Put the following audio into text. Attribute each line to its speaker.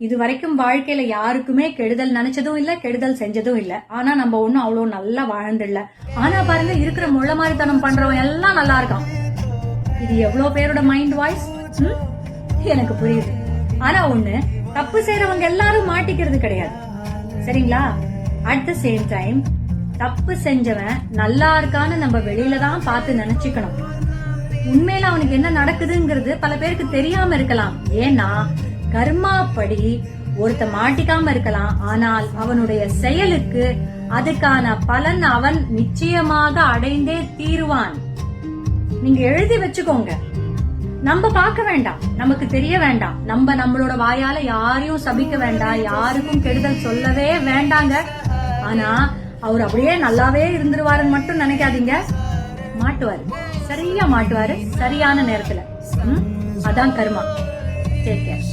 Speaker 1: இது வரைக்கும் வாழ்க்கையில யாருக்குமே கெடுதல் நினைச்சதும் இல்ல, கெடுதல் செஞ்சதும் இல்ல. ஆனா நம்ம ஒண்ணும் அவ்வளவு நல்லா வாழ்ந்துடல. ஆனா பாருங்க, இருக்கிற முள்ள மாதிரித்தனம் பண்றவன் எல்லாம் நல்லா இருக்கான். இது எவ்வளவு பேரோட மைண்ட் வாய்ஸ் எனக்கு புரியுது. ஆனா ஒண்ணு, தப்பு செய்யறவங்க எல்லாரும் மாட்டிக்கிறது கிடையாது, சரிங்களா? அட் த சேம் டைம் தப்பு செஞ்சவன் நல்லா இருக்கான்னு நம்ம வெளியில தான் பார்த்து நினைச்சுக்கணும். உண்மையில அவனுக்கு என்ன நடக்குதுங்கிறது பல பேருக்கு தெரியாம இருக்கலாம். ஏன்னா கர்மா படி ஒருத்த மாட்டிக்காம இருக்கலாம், ஆனால் அவனுடைய செயலுக்கு அதுக்கான பலன் அவன் நிச்சயமாக அடைந்தே தீருவான். நீங்க எழுதி வச்சுக்கோங்க. நம்ம பார்க்க வேண்டாம், நமக்கு தெரிய வேண்டாம், நம்ம நம்மளோட வாயால யாரையும் சபிக்க வேண்டாம், யாருக்கும் கெடுதல் சொல்லவே வேண்டாங்க. ஆனா அவர் அப்படியே நல்லாவே இருந்துருவாருன்னு மட்டும் நினைக்காதீங்க. மாட்டுவாரு, சரியா மாட்டுவாரு, சரியான நேரத்துல. அதான் கர்மா. Take care.